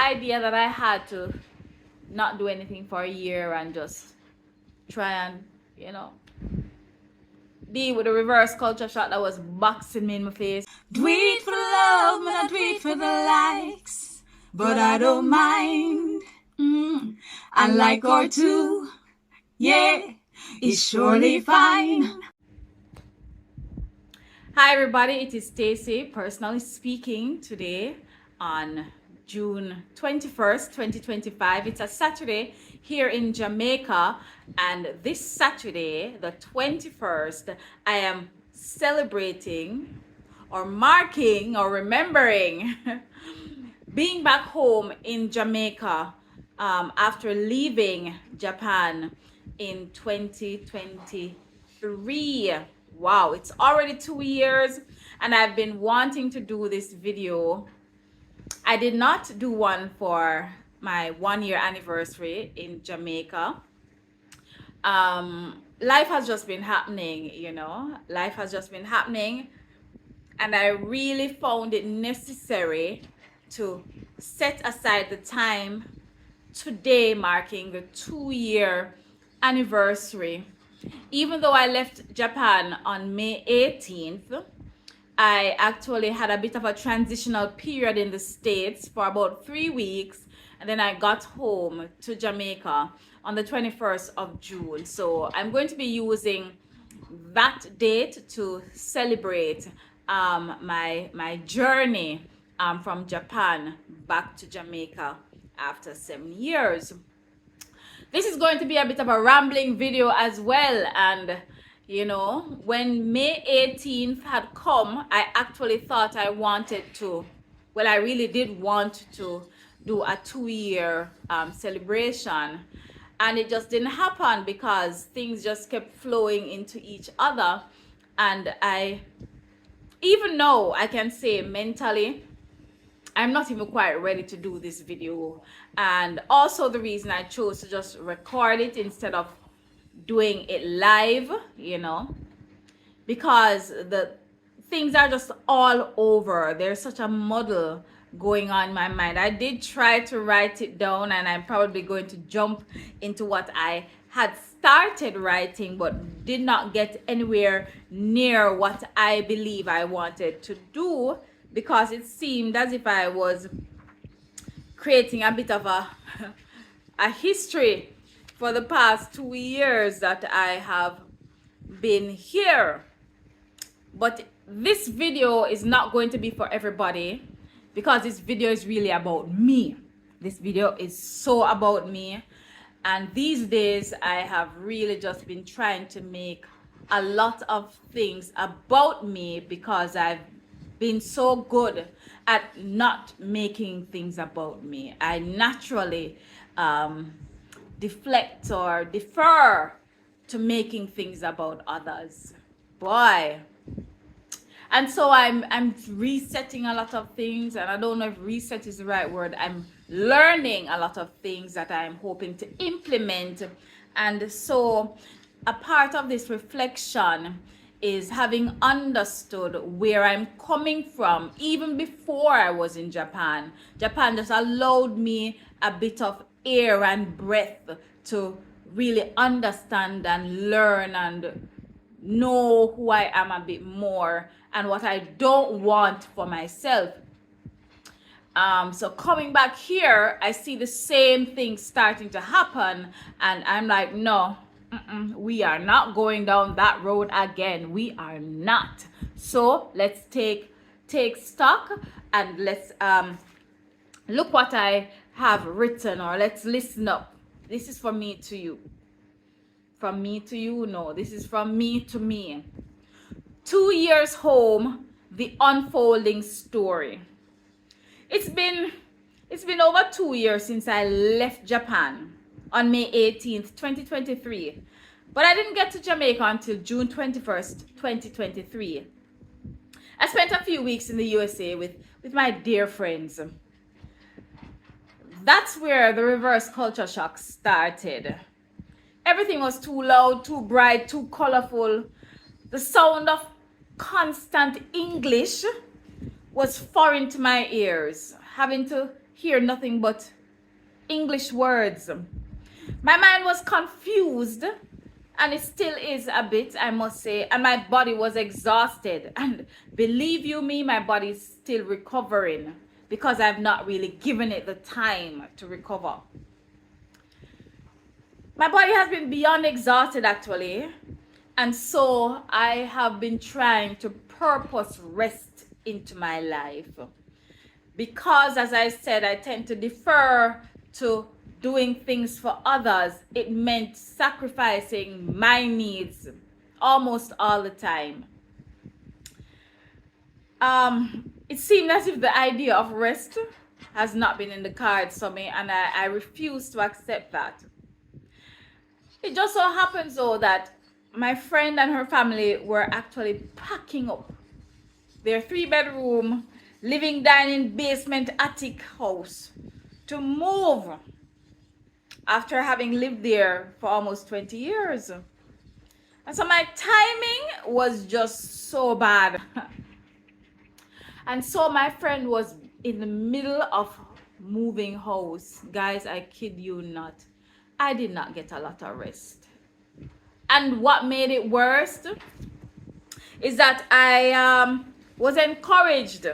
idea that I had to not do anything for a year and just try and, deal with the reverse culture shock that was boxing me in my face. Do it for love, man, I do it for the likes, but I don't mind. I like her too, yeah, it's surely fine. Hi everybody, it is Stacy, personally speaking, today on June 21st, 2025. It's a Saturday here in Jamaica, and this Saturday, the 21st, I am celebrating or marking or remembering being back home in Jamaica after leaving Japan in 2023. Wow, it's already 2 years, and I've been wanting to do this video. I did not do one for my 1 year anniversary in Jamaica. Life has just been happening, life has just been happening, and I really found it necessary to set aside the time today, marking the 2 year anniversary. Even though I left Japan on May 18th, I actually had a bit of a transitional period in the States for about 3 weeks, and then I got home to Jamaica on the 21st of June. So I'm going to be using that date to celebrate my journey from Japan back to Jamaica after 7 years. This is going to be a bit of a rambling video as well, and when May 18th had come, I actually thought I wanted to, well, I really did want to do a 2 year celebration, and it just didn't happen because things just kept flowing into each other. And even though I can say mentally I'm not even quite ready to do this video, and also the reason I chose to just record it instead of doing it live, because the things are just all over. There's such a muddle going on in my mind. I did try to write it down, and I'm probably going to jump into what I had started writing but did not get anywhere near what I believe I wanted to do, because it seemed as if I was creating a bit of a history for the past 2 years that I have been here. But this video is not going to be for everybody, because this video is really about me. This video is so about me, and these days I have really just been trying to make a lot of things about me, because I've been so good at not making things about me. I naturally deflect or defer to making things about others. Boy. And so I'm resetting a lot of things, and I don't know if reset is the right word. I'm learning a lot of things that I'm hoping to implement. And so a part of this reflection is having understood where I'm coming from. Even before I was in Japan, Japan just allowed me a bit of air and breath to really understand and learn and know who I am a bit more and what I don't want for myself. So coming back here, I see the same thing starting to happen, and I'm like, no, we are not going down that road again. We are not. So let's take stock, and let's look what I have written, or let's listen up. This is from me to you. From me to you? No, this is from me to me. 2 years home, the unfolding story. It's been over 2 years since I left Japan on May 18th, 2023. But I didn't get to Jamaica until June 21st, 2023. I spent a few weeks in the USA with my dear friends. That's where the reverse culture shock started. Everything was too loud, too bright, too colorful. The sound of constant English was foreign to my ears. Having to hear nothing but English words. My mind was confused, and it still is a bit, I must say, and my body was exhausted. And believe you me, my body is still recovering because I've not really given it the time to recover. My body has been beyond exhausted actually, and so I have been trying to purpose rest into my life. Because as I said, I tend to defer to doing things for others. It meant sacrificing my needs almost all the time. It seemed as if the idea of rest has not been in the cards for me, and I refuse to accept that. It just so happens though that my friend and her family were actually packing up their 3-bedroom living, dining, basement, attic house to move after having lived there for almost 20 years. And so my timing was just so bad. And so my friend was in the middle of moving house. Guys, I kid you not. I did not get a lot of rest. And what made it worse is that I was encouraged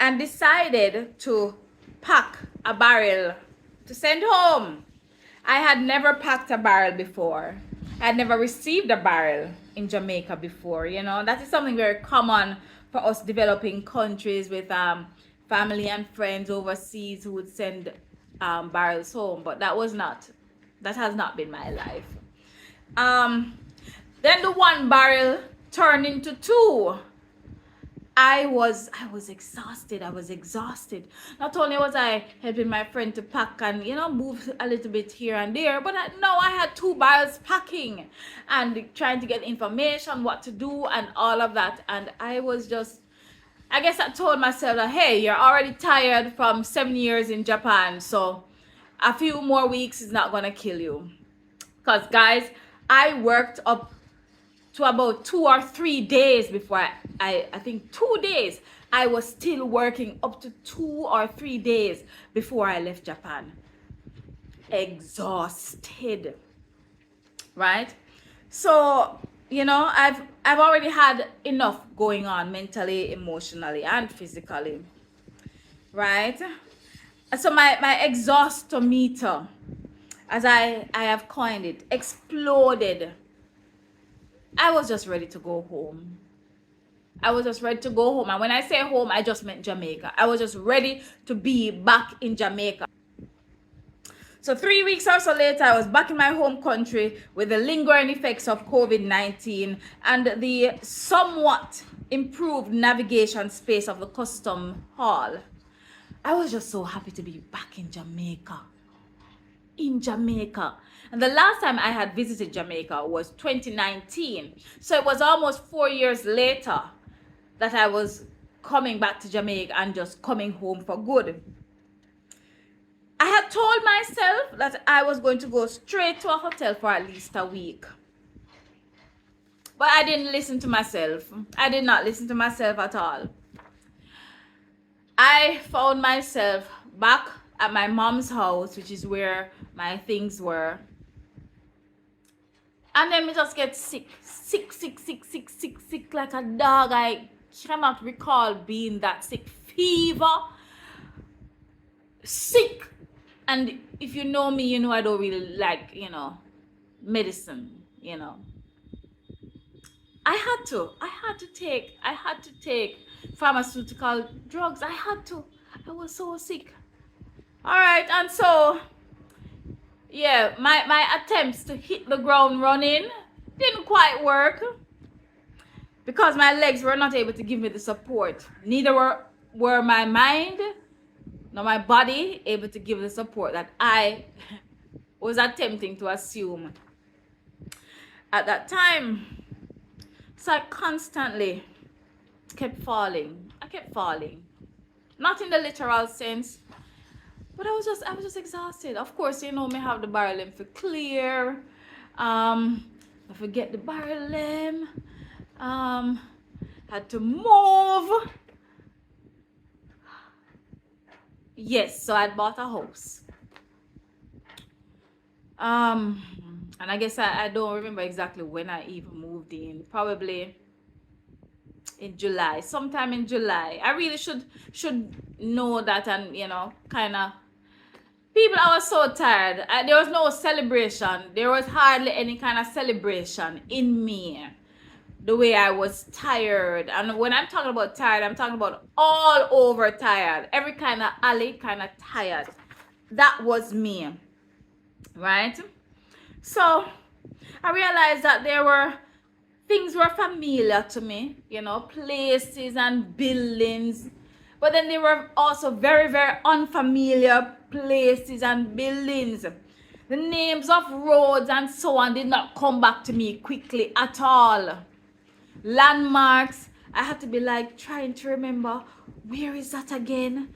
and decided to pack a barrel to send home. I had never packed a barrel before. I had never received a barrel in Jamaica before. You know, that is something very common for us developing countries with family and friends overseas who would send barrels home, but that has not been my life. Then the one barrel turned into 2. I was exhausted. I was exhausted. Not only was I helping my friend to pack and, you know, move a little bit here and there, but I had 2 barrels packing and trying to get information, what to do and all of that. And I was just, I guess I told myself that, hey, you're already tired from 7 years in Japan, so a few more weeks is not going to kill you. Because, guys, I worked up to about 2 or 3 days before I think 2 days. I was still working up to 2 or 3 days before I left Japan. Exhausted, right? So, you know, I've already had enough going on mentally, emotionally, and physically, right? So my exhaustometer, as I have coined it, exploded. I was just ready to go home. And when I say home, I just meant Jamaica. I was just ready to be back in Jamaica. So 3 weeks or so later, I was back in my home country with the lingering effects of COVID-19 and the somewhat improved navigation space of the custom hall. I was just so happy to be back in Jamaica. And the last time I had visited Jamaica was 2019. So it was almost 4 years later that I was coming back to Jamaica and just coming home for good. I had told myself that I was going to go straight to a hotel for at least a week. But I didn't listen to myself. I did not listen to myself at all. I found myself back at my mom's house, which is where my things were. And then me just get sick like a dog. I cannot recall being that sick. Fever, sick. And if you know me, you know I don't really like, you know, medicine, you know. I had to take pharmaceutical drugs. I was so sick. All right, and so yeah, my attempts to hit the ground running didn't quite work because my legs were not able to give me the support. Neither were my mind nor my body able to give the support that I was attempting to assume at that time. So I constantly kept falling. I kept falling. Not in the literal sense, but I was just exhausted. Of course, you know, me have the barrel limb for clear. I forget the barrel limb. Had to move. Yes, so I'd bought a house. And I guess I don't remember exactly when I even moved in. Probably in July, sometime in July. I really should know that, and kind of people. I was so tired. There was no celebration. There was hardly any kind of celebration in me. The way I was tired, and when I'm talking about tired, I'm talking about all over tired. Every kind of alley kind of tired. That was me, right? So I realized that things were familiar to me, places and buildings. But then there were also very, very unfamiliar places and buildings. The names of roads and so on did not come back to me quickly at all. Landmarks, I had to be like trying to remember, where is that again?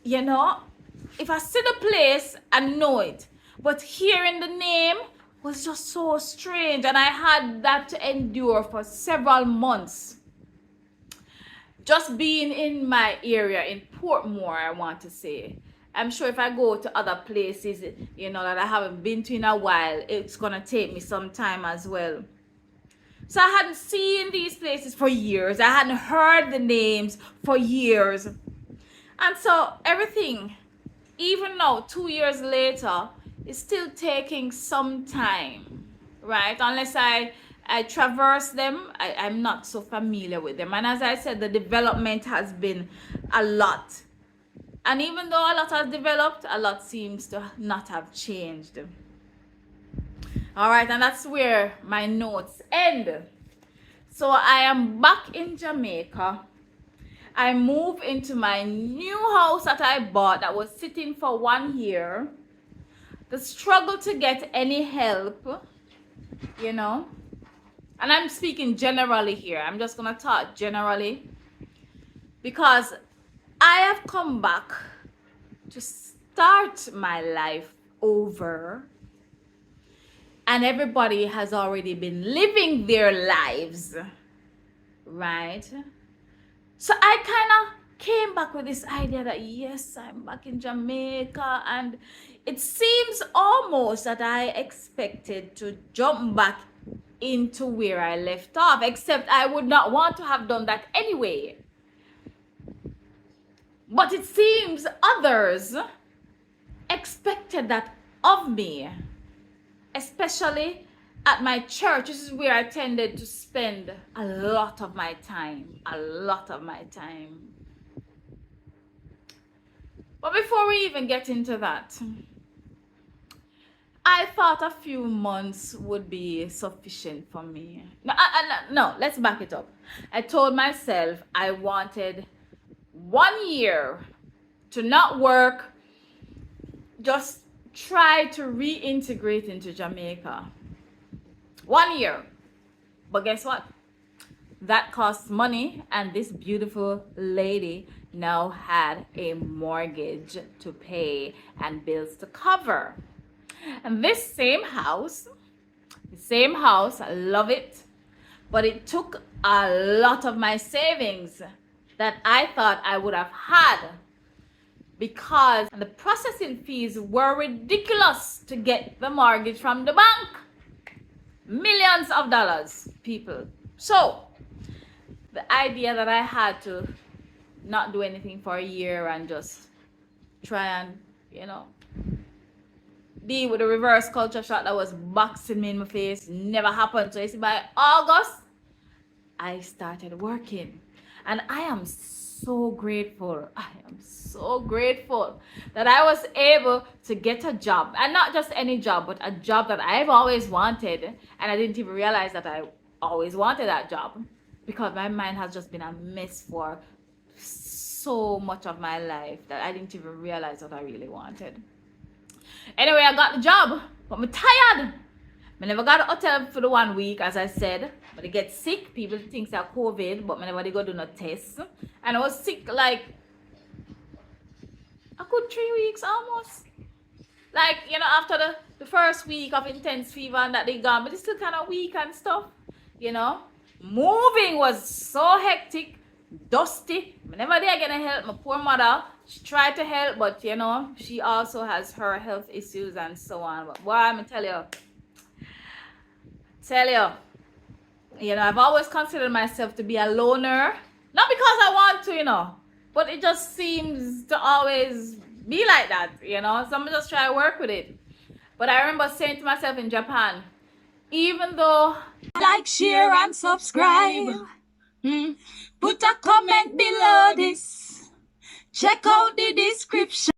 If I see the place, I know it. But hearing the name was just so strange, and I had that to endure for several months. Just being in my area in Portmore, I want to say. I'm sure if I go to other places, that I haven't been to in a while, it's gonna take me some time as well. So I hadn't seen these places for years. I hadn't heard the names for years. And so everything, even now, 2 years later, is still taking some time, right? Unless I traverse them, I'm not so familiar with them. And as I said, the development has been a lot. And even though a lot has developed, a lot seems to not have changed. All right, and that's where my notes end. So I am back in Jamaica. I moved into my new house that I bought that was sitting for 1 year. The struggle to get any help, and I'm speaking generally here. I'm just going to talk generally because I have come back to start my life over. And everybody has already been living their lives, right? So I kind of came back with this idea that, yes, I'm back in Jamaica. And it seems almost that I expected to jump back into where I left off, except I would not want to have done that anyway. But it seems others expected that of me. Especially at my church. This is where I tended to spend a lot of my time. But before we even get into that, I thought a few months would be sufficient for me. No, let's back it up. I told myself I wanted 1 year to not work, just try to reintegrate into Jamaica. 1 year. But guess what? That costs money, and this beautiful lady now had a mortgage to pay and bills to cover. And this same house, I love it, but it took a lot of my savings that I thought I would have had, because the processing fees were ridiculous to get the mortgage from the bank. Millions of dollars, people. So the idea that I had to not do anything for a year and just try and, deal with the reverse culture shock that was boxing me in my face never happened. So you see, by August, I started working. And I am so grateful. That I was able to get a job, and not just any job, but a job that I've always wanted. And I didn't even realize that I always wanted that job, because my mind has just been a mess for so much of my life that I didn't even realize what I really wanted. Anyway, I got the job, but I'm tired. I never got a hotel for the 1 week, as I said. But I get sick. People think it's COVID, but I never go do no test. And I was sick like a good 3 weeks almost. Like, after the first week of intense fever and that they gone, but it's still kind of weak and stuff, Moving was so hectic, dusty, Never they gonna help my poor mother. She tried to help, but you know, she also has her health issues and so on. But boy, I'm gonna tell you know, I've always considered myself to be a loner. Not because I want to, you know, but it just seems to always be like that, you know. So I'm just try to work with it. But I remember saying to myself in Japan, even though Like, share, and subscribe. Put a comment below this. Check out the description.